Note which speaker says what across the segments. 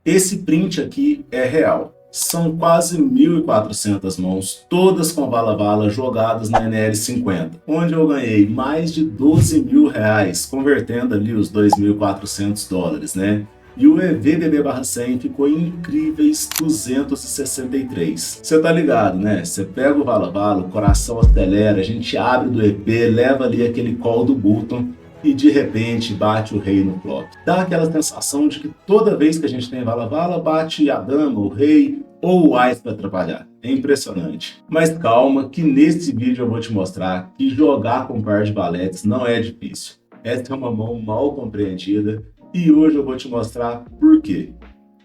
Speaker 1: Esse print aqui é real. São quase 1.400 mãos, todas com vala-vala jogadas na NL50, onde eu ganhei mais de 12 mil reais, convertendo ali os 2.400 dólares, né? E o EVBB/100 ficou em incríveis 263. Você tá ligado, né? Você pega o vala-vala, o coração acelera, a gente abre do EP, leva ali aquele call do button e de repente bate o rei no flop. Dá aquela sensação de que toda vez que a gente tem vala-vala, bate a dama, o rei ou o ás para atrapalhar. É impressionante. Mas calma que nesse vídeo eu vou te mostrar que jogar com par de valetes não é difícil. Essa é uma mão mal compreendida e hoje eu vou te mostrar por quê.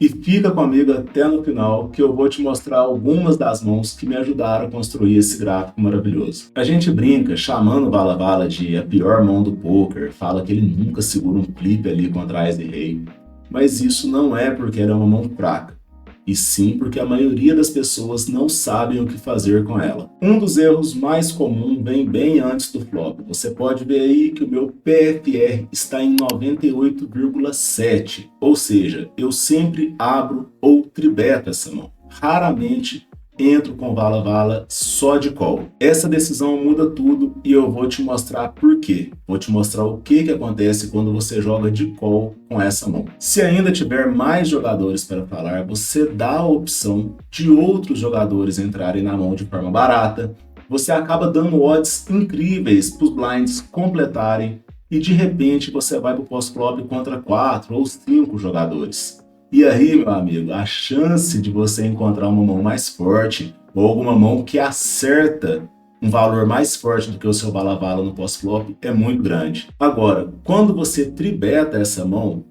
Speaker 1: E fica comigo até no final que eu vou te mostrar algumas das mãos que me ajudaram a construir esse gráfico maravilhoso. A gente brinca chamando o vala-vala de a pior mão do poker, fala que ele nunca segura um flip ali contra ás e rei. Mas isso não é porque ela é uma mão fraca, e sim porque a maioria das pessoas não sabem o que fazer com ela. Um dos erros mais comuns vem bem antes do flop. Você pode ver aí que o meu PFR está em 98,7, ou seja, eu sempre abro ou tribeto essa mão. Raramente entro com vala-vala só de call. Essa decisão muda tudo e eu vou te mostrar por quê. Vou te mostrar o que acontece quando você joga de call com essa mão. Se ainda tiver mais jogadores para falar, você dá a opção de outros jogadores entrarem na mão de forma barata. Você acaba dando odds incríveis para os blinds completarem e de repente você vai para o pós-flop contra 4 ou 5 jogadores. E aí, meu amigo, a chance de você encontrar uma mão mais forte ou alguma mão que acerta um valor mais forte do que o seu vala-vala no pós-flop é muito grande. Agora, quando você tribeta essa mão,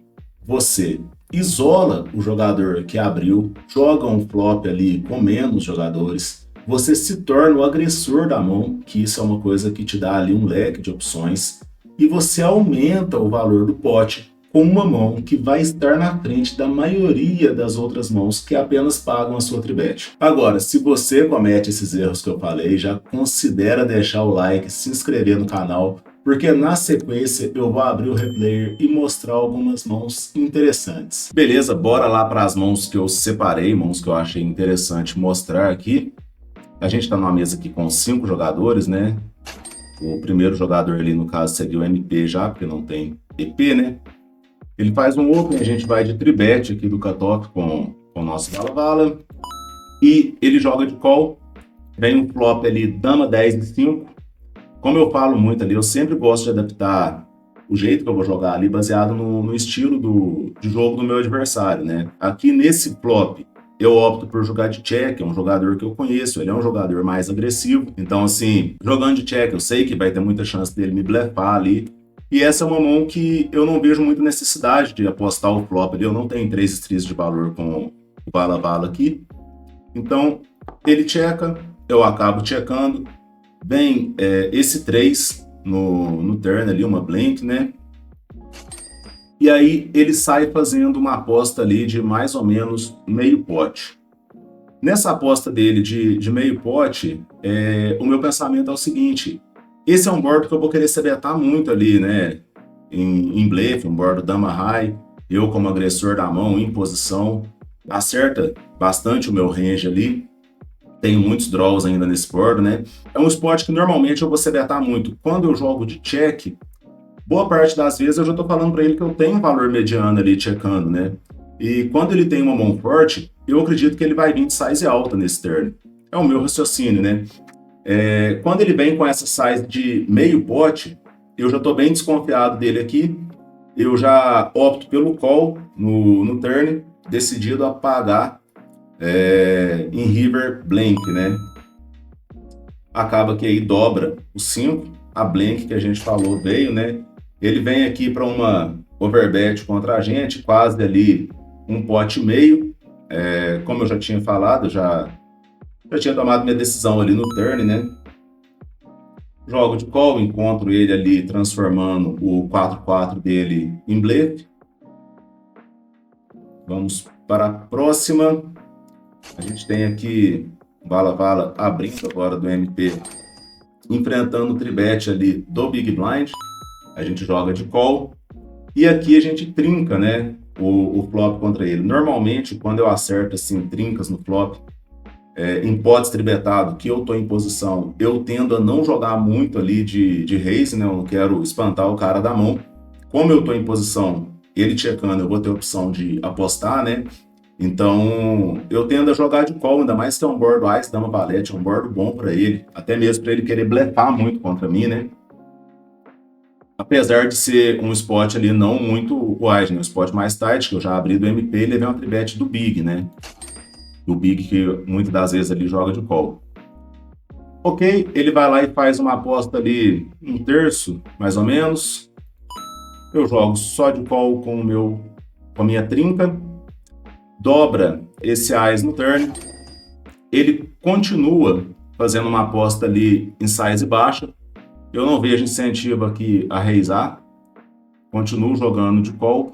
Speaker 1: você isola o jogador que abriu, joga um flop ali com menos jogadores, você se torna o agressor da mão, que isso é uma coisa que te dá ali um leque de opções, e você aumenta o valor do pote com uma mão que vai estar na frente da maioria das outras mãos que apenas pagam a sua tribet. Agora, se você comete esses erros que eu falei, já considera deixar o like, se inscrever no canal, porque na sequência eu vou abrir o replayer e mostrar algumas mãos interessantes. Beleza, bora lá para as mãos que eu separei, mãos que eu achei interessante mostrar aqui. A gente está numa mesa aqui com 5 jogadores, né? O primeiro jogador ali, no caso, seria o MP já, porque não tem EP, né? Ele faz um open, a gente vai de tribet aqui do cutoff com o nosso vala-vala. E ele joga de call. Vem um flop ali, dama 10 e 5. Como eu falo muito ali, eu sempre gosto de adaptar o jeito que eu vou jogar ali, baseado no estilo de jogo do meu adversário, né? Aqui nesse flop, eu opto por jogar de check, é um jogador que eu conheço, ele é um jogador mais agressivo. Então, assim, jogando de check, eu sei que vai ter muita chance dele me blefar ali. E essa é uma mão que eu não vejo muita necessidade de apostar o flop ali. Eu não tenho 3 estrelas de valor com o vala-vala aqui. Então, ele checa, eu acabo checando. Vem esse 3 no turn ali, uma blink, né? E aí ele sai fazendo uma aposta ali de mais ou menos meio pote. Nessa aposta dele de meio pote, o meu pensamento é o seguinte: esse é um board que eu vou querer se betar muito ali, né? Em blefe, um board dama high, eu como agressor da mão, em posição, acerta bastante o meu range ali. Tenho muitos draws ainda nesse board, né? É um spot que normalmente eu vou se betar muito. Quando eu jogo de check, boa parte das vezes eu já tô falando para ele que eu tenho um valor mediano ali checando, né? E quando ele tem uma mão forte, eu acredito que ele vai vir de size alta nesse turn. É o meu raciocínio, né? Quando ele vem com essa size de meio pote, eu já estou bem desconfiado dele aqui. Eu já opto pelo call no turn, decidido a pagar em river blank, né? Acaba que aí dobra o 5, a blank que a gente falou veio, né? Ele vem aqui para uma overbet contra a gente, quase ali um pote e meio. Como eu já tinha falado, já tinha tomado minha decisão ali no turn, né? Jogo de call, encontro ele ali transformando o 4-4 dele em blefe. Vamos para a próxima. A gente tem aqui vala-vala abrindo agora do MP, enfrentando o tribet ali do Big Blind. A gente joga de call. E aqui a gente trinca, né? o flop contra ele. Normalmente, quando eu acerto assim, trincas no flop, em potes tribetado, que eu tô em posição, eu tendo a não jogar muito ali de raise, né? Eu não quero espantar o cara da mão. Como eu tô em posição, ele checando, eu vou ter a opção de apostar, né? Então, eu tendo a jogar de call, ainda mais que é um board ice, dama valete, é um board bom para ele, até mesmo para ele querer blefar muito contra mim, né? Apesar de ser um spot ali não muito wide, né? Um spot mais tight, que eu já abri do MP e levei uma tribet do Big, né? Do Big que muitas das vezes ali joga de call. Ok, ele vai lá e faz uma aposta ali, um terço, mais ou menos. Eu jogo só de call com a minha trinca, dobra esse Ás no turn, ele continua fazendo uma aposta ali em size baixa, eu não vejo incentivo aqui a raisar, continuo jogando de call,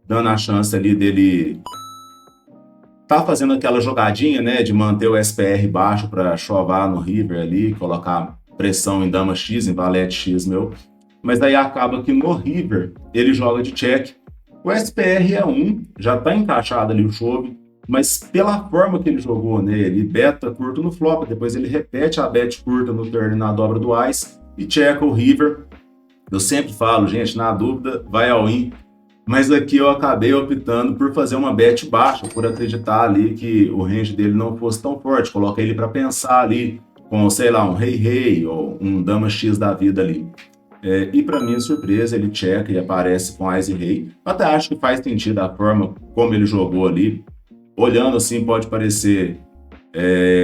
Speaker 1: dando a chance ali dele tá fazendo aquela jogadinha, né, de manter o SPR baixo para chovar no river ali, colocar pressão em dama X, em valete X meu, mas daí acaba que no river ele joga de check. O SPR é 1, já tá encaixado ali o chove, mas pela forma que ele jogou, né, ele beta curto no flop, depois ele repete a bet curta no turn na dobra do Ice e checa o river. Eu sempre falo, gente, na dúvida, vai all in. Mas aqui eu acabei optando por fazer uma bet baixa, por acreditar ali que o range dele não fosse tão forte. Coloquei ele para pensar ali com, sei lá, um rei ou um dama X da vida ali. E para minha surpresa, ele checa e aparece com Ás e Rei. Até acho que faz sentido a forma como ele jogou ali. Olhando assim, pode parecer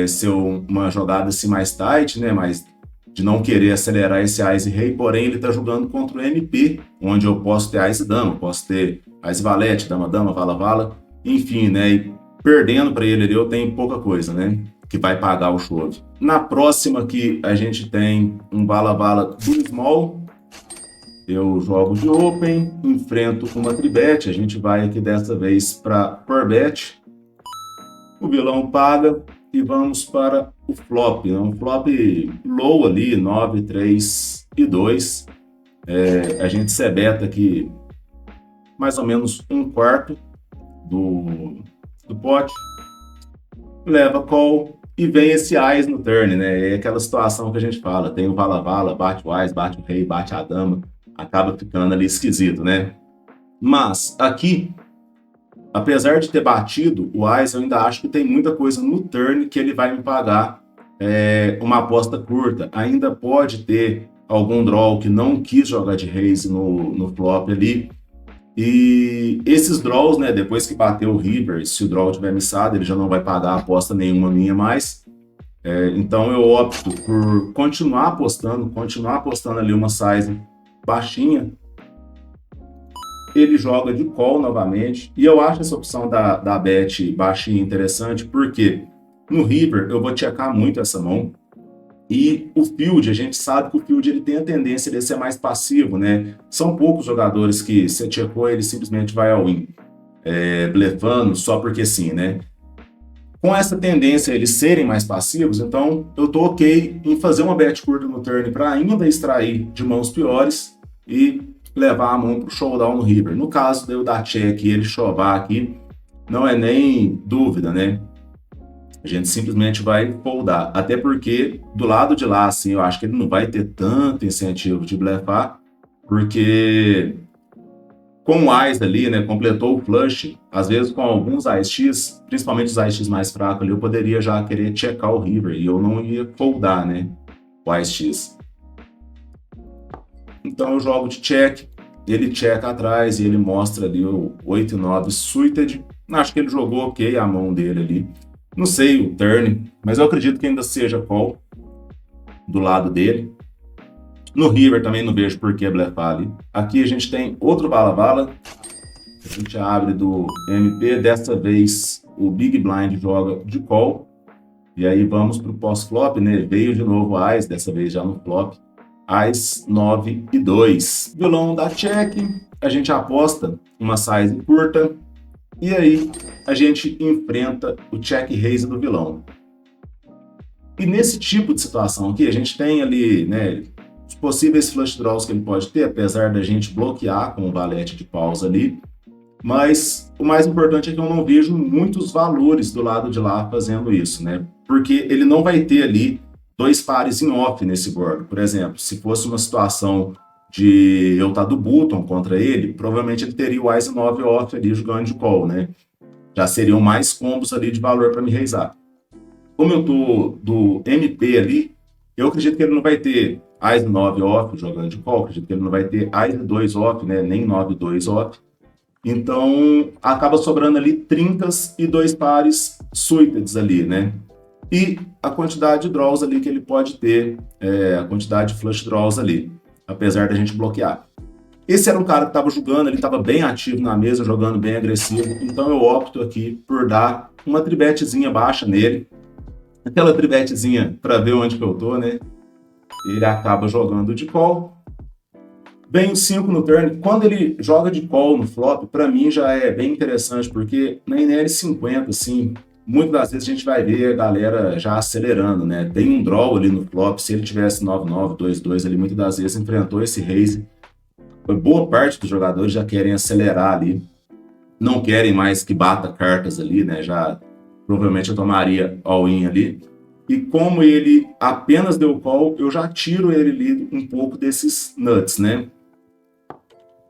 Speaker 1: ser uma jogada assim mais tight, né? Mas de não querer acelerar esse Ás e Rei, porém ele está jogando contra o MP, onde eu posso ter Ás e Dama, posso ter Ás e Valete, Dama, Dama, Vala, Vala, enfim, né? E perdendo para ele ali eu tenho pouca coisa, né? Que vai pagar o chove. Na próxima aqui a gente tem um Vala, Vala do Small. Eu jogo de open, enfrento uma tribet, a gente vai aqui dessa vez para forbet. O vilão paga e vamos para o flop, né? Um flop low ali, 9, 3 e 2. A gente sebeta aqui mais ou menos um quarto do pote, leva call e vem esse Ás no turn, né? É aquela situação que a gente fala, tem o vala-vala, bate o Ás, bate o rei, bate a dama, acaba ficando ali esquisito, né? Mas aqui, apesar de ter batido o Ás, eu ainda acho que tem muita coisa no turn que ele vai me pagar uma aposta curta. Ainda pode ter algum draw que não quis jogar de raise no flop ali. E esses draws, né, depois que bater o river, se o draw tiver missado, ele já não vai pagar aposta nenhuma minha mais. Então eu opto por continuar apostando ali uma size baixinha. Ele joga de call novamente, e eu acho essa opção da bet baixinha interessante, porque no river eu vou checar muito essa mão, e o field, a gente sabe que o field ele tem a tendência de ser mais passivo, né? São poucos jogadores que você checou, ele simplesmente vai all in, blefando só porque sim, né? Com essa tendência eles serem mais passivos, então eu tô ok em fazer uma bet curta no turn para ainda extrair de mãos piores e levar a mão pro showdown no river. No caso de eu dar check e ele chovar aqui, não é nem dúvida, né? A gente simplesmente vai foldar. Até porque do lado de lá, assim, eu acho que ele não vai ter tanto incentivo de blefar, porque com o Ás ali, né, completou o flush, às vezes com alguns Ás X, principalmente os Ás X mais fracos ali, eu poderia já querer checar o river e eu não ia foldar, né, o Ás X. Então eu jogo de check, ele checa atrás e ele mostra ali o 8 e 9 suited. Acho que ele jogou ok a mão dele ali. Não sei o turn, mas eu acredito que ainda seja call do lado dele. No river também não vejo por que blefar ali. Aqui a gente tem outro vala-vala. A gente abre do MP. Dessa vez o Big Blind joga de call. E aí vamos para o pós-flop, né? Veio de novo Ás, dessa vez já no flop. Ás 9 e 2. Vilão dá check. A gente aposta uma size curta. E aí a gente enfrenta o check raise do vilão. E nesse tipo de situação aqui, a gente tem ali, né, os possíveis flush draws que ele pode ter, apesar da gente bloquear com o valete de pausa ali. Mas o mais importante é que eu não vejo muitos valores do lado de lá fazendo isso, né? Porque ele não vai ter ali dois pares em off nesse board. Por exemplo, se fosse uma situação de eu estar do button contra ele, provavelmente ele teria o Ice 9 off ali jogando de call, né? Já seriam mais combos ali de valor para me raisar. Como eu tô do MP ali, eu acredito que ele não vai ter Ice 9 off jogando de call, acredito que ele não vai ter Ice 2 off, né? Nem 9-2 off. Então, acaba sobrando ali trincas e dois pares suited ali, né? E a quantidade de draws ali que ele pode ter, a quantidade de flush draws ali, apesar da gente bloquear. Esse era um cara que estava jogando, ele estava bem ativo na mesa, jogando bem agressivo, então eu opto aqui por dar uma tribetezinha baixa nele, aquela tribetezinha para ver onde que eu tô, né? Ele acaba jogando de call. Vem o 5 no turn. Quando ele joga de call no flop, para mim já é bem interessante, porque na NL50, assim, muitas das vezes a gente vai ver a galera já acelerando, né? Tem um draw ali no flop, se ele tivesse 9-9, 2-2 ali, muitas das vezes enfrentou esse raise. Boa parte dos jogadores já querem acelerar ali, não querem mais que bata cartas ali, né? Já provavelmente eu tomaria all-in ali. E como ele apenas deu call, eu já tiro ele ali um pouco desses nuts, né?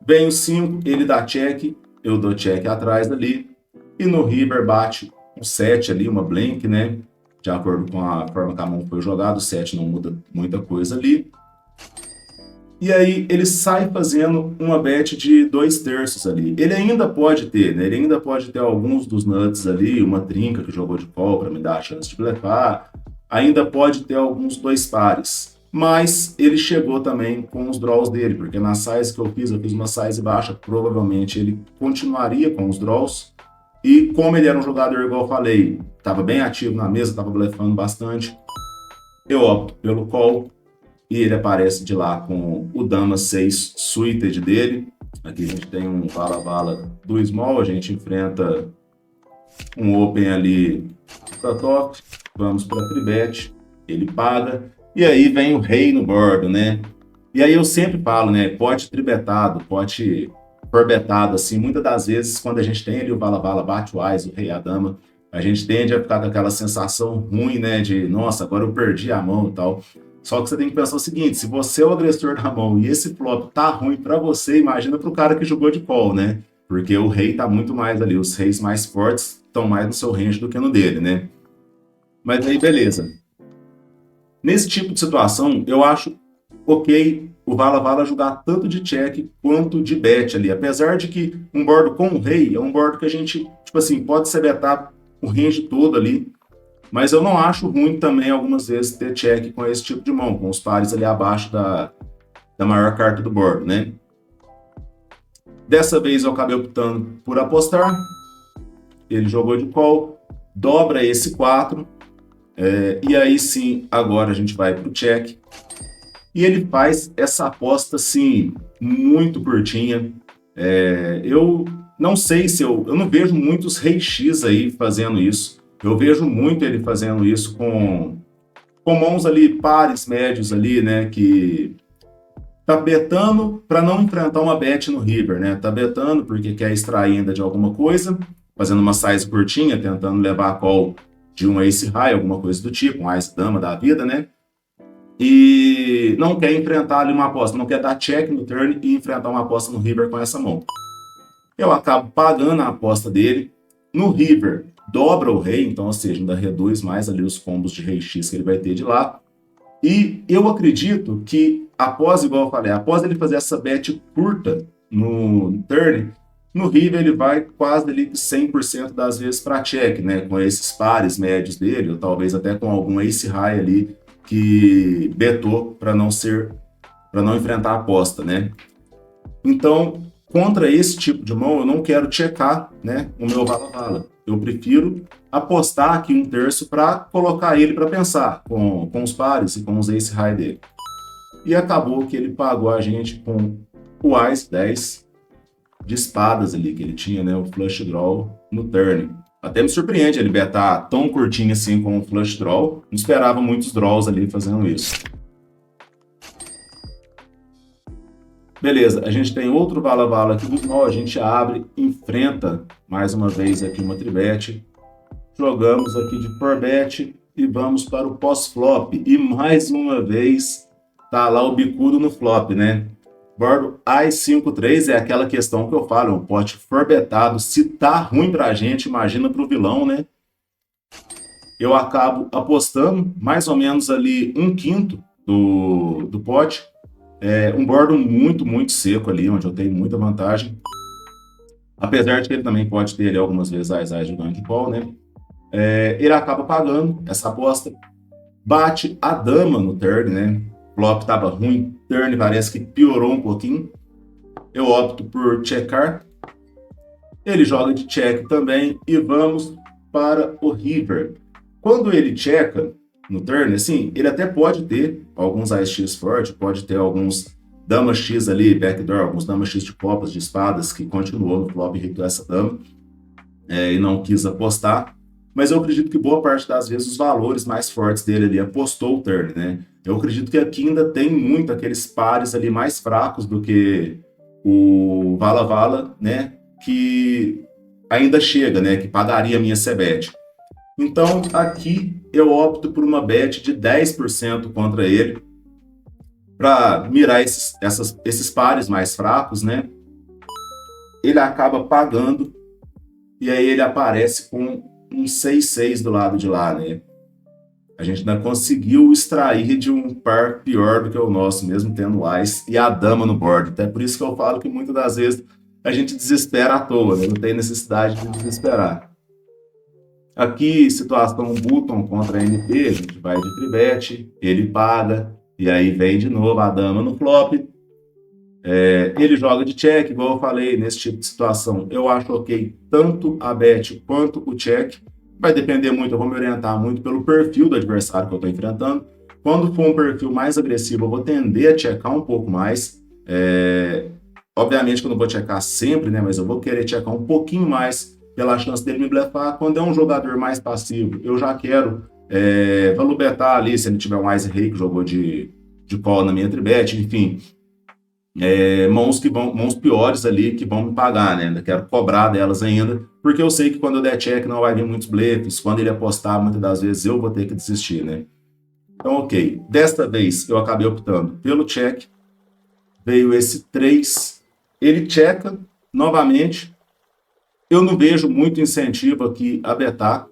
Speaker 1: Vem o 5, ele dá check, eu dou check atrás ali. E no river bate um 7 ali, uma blank, né? De acordo com a forma que a mão foi jogada, o 7 não muda muita coisa ali. E aí ele sai fazendo uma bet de 2/3 ali. Ele ainda pode ter, né? Ele ainda pode ter alguns dos nuts ali, uma trinca que jogou de call para me dar a chance de blefar. Ainda pode ter alguns dois pares. Mas ele chegou também com os draws dele, porque na size que eu fiz uma size baixa, provavelmente ele continuaria com os draws. E como ele era um jogador, igual eu falei, estava bem ativo na mesa, estava blefando bastante, eu opto pelo call. E ele aparece de lá com o Dama 6 suited dele. Aqui a gente tem um vala-vala do small, a gente enfrenta um open ali para top. Vamos para tribet, ele paga. E aí vem o rei no bordo, né? E aí eu sempre falo, né? Pote tribetado, pote forbetado, assim. Muitas das vezes, quando a gente tem ali o vala-vala, bate o ás, o rei, a dama, a gente tende a ficar com aquela sensação ruim, né? De, nossa, agora eu perdi a mão e tal. Só que você tem que pensar o seguinte, se você é o agressor da mão e esse flop tá ruim para você, imagina pro cara que jogou de call, né? Porque o rei tá muito mais ali, os reis mais fortes estão mais no seu range do que no dele, né? Mas aí, beleza. Nesse tipo de situação, eu acho ok o vala-vala jogar tanto de check quanto de bet ali. Apesar de que um board com o rei é um board que a gente, tipo assim, pode ser betar o range todo ali, mas eu não acho ruim também, algumas vezes, ter check com esse tipo de mão, com os pares ali abaixo da maior carta do board, né? Dessa vez eu acabei optando por apostar. Ele jogou de call, dobra esse 4, e aí sim, agora a gente vai para o check. E ele faz essa aposta, assim, muito curtinha. Eu não sei se eu não vejo muitos rei X aí fazendo isso. Eu vejo muito ele fazendo isso com mãos ali, pares médios ali, né, que tá betando para não enfrentar uma bet no river, né? Tá betando porque quer extrair ainda de alguma coisa, fazendo uma size curtinha, tentando levar a call de um ace high, alguma coisa do tipo, um ace dama da vida, né? E não quer enfrentar ali uma aposta, não quer dar check no turn e enfrentar uma aposta no river com essa mão. Eu acabo pagando a aposta dele. No river, dobra o rei, então, ou seja, ainda reduz mais ali os combos de rei X que ele vai ter de lá. E eu acredito que após, igual eu falei, após ele fazer essa bet curta no turn, no river ele vai quase ali 100% das vezes para check, né? Com esses pares médios dele, ou talvez até com algum ace high ali que betou para não enfrentar a aposta, né? Então, contra esse tipo de mão, eu não quero checar, né, o meu vala-vala. Eu prefiro apostar aqui 1/3 para colocar ele para pensar com os pares e com os ace high dele. E acabou que ele pagou a gente com o Ás 10 de espadas ali que ele tinha, né, o flush draw no turn. Até me surpreende ele betar tão curtinho assim com o flush draw. Não esperava muitos draws ali fazendo isso. Beleza, a gente tem outro vala-vala aqui do small, a gente abre, enfrenta mais uma vez aqui uma tribete, jogamos aqui de forbet e vamos para o pós-flop. E mais uma vez tá lá o bicudo no flop, né? Bordo As 5-3 é aquela questão que eu falo, é um pote forbetado. Se tá ruim pra gente, imagina pro vilão, né? Eu acabo apostando mais ou menos ali 1/5 do pote. É um bordo muito, muito seco ali, onde eu tenho muita vantagem. Apesar de que ele também pode ter ali algumas vezes as de gank call, né? Ele acaba pagando essa aposta. Bate a dama no turn, né? Flop tava ruim, turn parece que piorou um pouquinho. Eu opto por checar. Ele joga de check também e vamos para o river. Quando ele checa no turn, assim, ele até pode ter alguns As-X forte, pode ter alguns dama X ali, backdoor, alguns dama X de copas, de espadas, que continuou no flop e irritou essa dama e não quis apostar. Mas eu acredito que boa parte das vezes os valores mais fortes dele ali apostou o turn, né? Eu acredito que aqui ainda tem muito aqueles pares ali mais fracos do que o vala-vala, né? Que ainda chega, né? Que pagaria a minha C-Bet. Então, aqui eu opto por uma bet de 10% contra ele, para mirar esses pares mais fracos, né? Ele acaba pagando, e aí ele aparece com um 6-6 do lado de lá, né? A gente ainda conseguiu extrair de um par pior do que o nosso, mesmo tendo o Ás e a dama no board. Até por isso que eu falo que muitas das vezes a gente desespera à toa, né? Não tem necessidade de desesperar. Aqui, situação button contra NP, a gente vai de tribete, ele paga, e aí vem de novo a dama no flop. Ele joga de check, igual eu falei, nesse tipo de situação. Eu acho ok tanto a bet quanto o check. Vai depender muito, eu vou me orientar muito pelo perfil do adversário que eu estou enfrentando. Quando for um perfil mais agressivo, eu vou tender a checar um pouco mais. Obviamente que eu não vou checar sempre, né? Mas eu vou querer checar um pouquinho mais pela chance dele me blefar. Quando é um jogador mais passivo, eu já quero valo betar ali, se ele tiver um Ice Rei que jogou de call na minha tribet, enfim. Mãos piores ali que vão me pagar, né? Ainda quero cobrar delas ainda, porque eu sei que quando eu der check não vai vir muitos blefs. Quando ele apostar, muitas das vezes eu vou ter que desistir, né? Então, ok. Desta vez eu acabei optando pelo check. Veio esse 3. Ele checa novamente. Eu não vejo muito incentivo aqui a betar.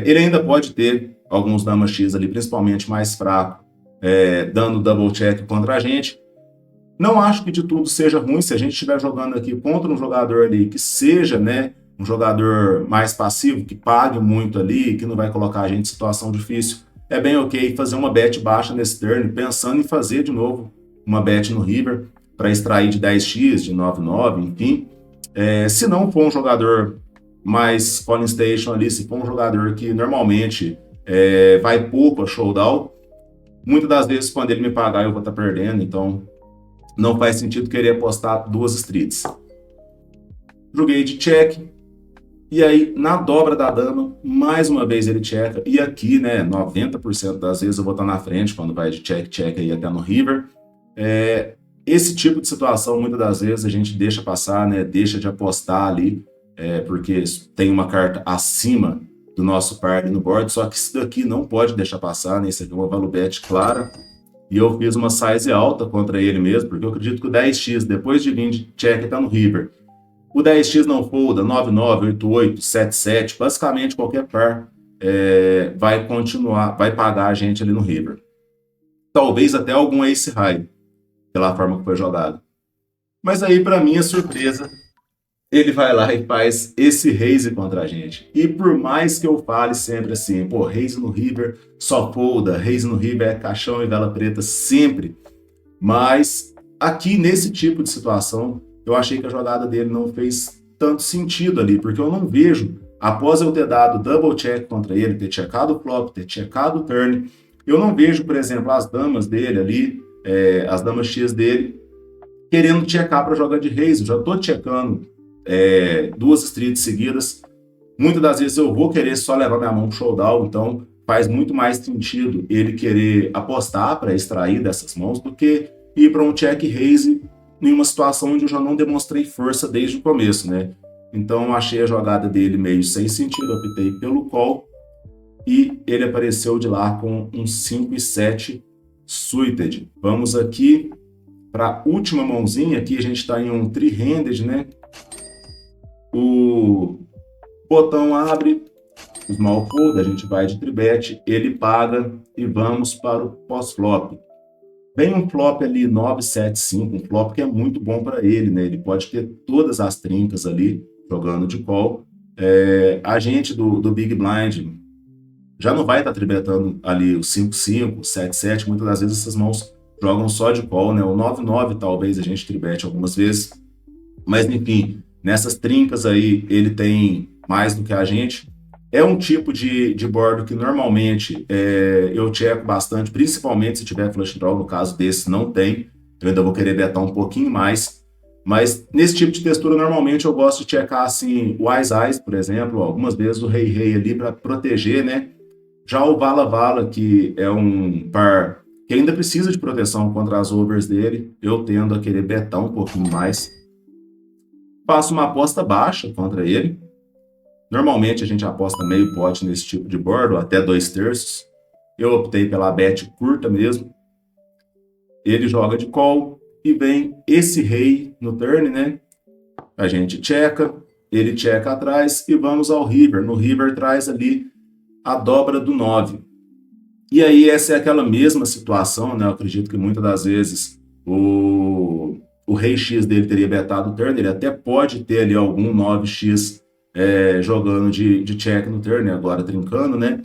Speaker 1: Ele ainda pode ter alguns damas X ali, principalmente mais fraco, dando double check contra a gente. Não acho que de tudo seja ruim se a gente estiver jogando aqui contra um jogador ali que seja, né, um jogador mais passivo, que pague muito ali, que não vai colocar a gente em situação difícil. É bem ok fazer uma bet baixa nesse turn, pensando em fazer de novo uma bet no river para extrair de 10x, de 9-9, enfim. Se não for um jogador mais calling station ali, se for um jogador que normalmente vai pouco a showdown, muitas das vezes quando ele me pagar eu vou estar perdendo, então não faz sentido querer apostar 2 streets. Joguei de check, e aí na dobra da dama, mais uma vez ele checa, e aqui, né, 90% das vezes eu vou estar na frente quando vai de check aí até no river. Esse tipo de situação, muitas das vezes a gente deixa passar, né, deixa de apostar ali, porque tem uma carta acima do nosso par no board, só que isso daqui não pode deixar passar, né, isso aqui é uma value bet clara. E eu fiz uma size alta contra ele mesmo, porque eu acredito que o 10x, depois de vir de check, está no river. O 10x não folda, 9-9, 8-8, 7-7, basicamente qualquer par vai continuar, vai pagar a gente ali no river. Talvez até algum ace high, pela forma que foi jogado. Mas aí, para minha surpresa, ele vai lá e faz esse raise contra a gente. E por mais que eu fale sempre assim, pô, raise no river só folda, raise no river é caixão e vela preta sempre. Mas aqui nesse tipo de situação, eu achei que a jogada dele não fez tanto sentido ali, porque eu não vejo, após eu ter dado double check contra ele, ter checado o flop, ter checado o turn, eu não vejo, por exemplo, as damas dele ali, as damas X dele, querendo checar para jogar de raise. Eu já estou checando 2 streets seguidas. Muitas das vezes eu vou querer só levar minha mão pro showdown, então faz muito mais sentido ele querer apostar para extrair dessas mãos do que ir para um check raise em uma situação onde eu já não demonstrei força desde o começo, né? Então, eu achei a jogada dele meio sem sentido, optei pelo call, e ele apareceu de lá com um 5 e 7 suited. Vamos aqui para a última mãozinha, aqui a gente está em um three-handed, né? O botão abre, small fold, a gente vai de tribet, ele paga e vamos para o pós-flop. Vem um flop ali 9-7-5, um flop que é muito bom para ele, né? Ele pode ter todas as trincas ali jogando de call. A gente do Big Blind já não vai estar tribetando ali o 5-5, 7-7, muitas das vezes essas mãos jogam só de call, né? O 9-9 talvez a gente tribete algumas vezes, mas enfim, nessas trincas aí ele tem mais do que a gente. É um tipo de board que normalmente eu checo bastante, principalmente se tiver flush draw, no caso desse não tem, eu ainda vou querer betar um pouquinho mais, mas nesse tipo de textura normalmente eu gosto de checar assim o Wise Eyes, por exemplo, algumas vezes o Rei Rei ali para proteger, né? Já o Vala Vala, que é um par que ainda precisa de proteção contra as overs dele, eu tendo a querer betar um pouquinho mais. Faço uma aposta baixa contra ele. Normalmente a gente aposta meio pote nesse tipo de board, ou até 2/3. Eu optei pela bet curta mesmo. Ele joga de call e vem esse rei no turn, né? A gente checa, ele checa atrás e vamos ao river. No river traz ali a dobra do 9. E aí essa é aquela mesma situação, né? Eu acredito que muitas das vezes o rei X dele teria betado o turn, ele até pode ter ali algum 9x jogando de check no turn, agora trincando, né?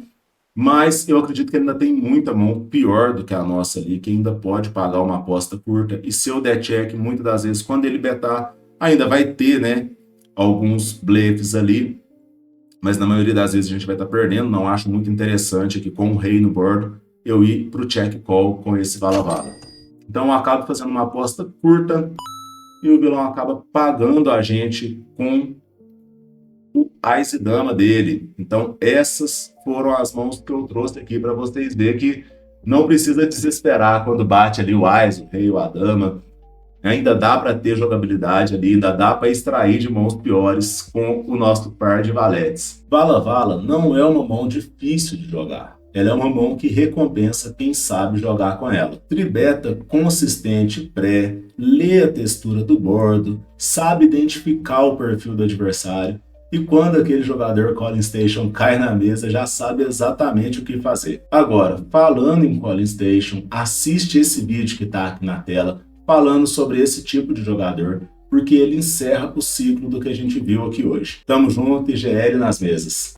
Speaker 1: Mas eu acredito que ele ainda tem muita mão pior do que a nossa ali, que ainda pode pagar uma aposta curta. E se eu der check, muitas das vezes, quando ele betar, ainda vai ter, né, alguns blefs ali, mas na maioria das vezes a gente vai estar perdendo. Não acho muito interessante aqui com o rei no board eu ir para o check call com esse vala-vala. Então eu acabo fazendo uma aposta curta e o vilão acaba pagando a gente com o Ice Dama dele. Então essas foram as mãos que eu trouxe aqui para vocês verem que não precisa desesperar quando bate ali o Ice, o Rei ou a Dama. Ainda dá para ter jogabilidade ali, ainda dá para extrair de mãos piores com o nosso par de valetes. Vala-vala não é uma mão difícil de jogar. Ela é uma mão que recompensa quem sabe jogar com ela. Tribeta consistente pré, lê a textura do bordo, sabe identificar o perfil do adversário e quando aquele jogador Calling Station cai na mesa já sabe exatamente o que fazer. Agora, falando em Calling Station, assiste esse vídeo que está aqui na tela falando sobre esse tipo de jogador, porque ele encerra o ciclo do que a gente viu aqui hoje. Tamo junto e GL nas mesas.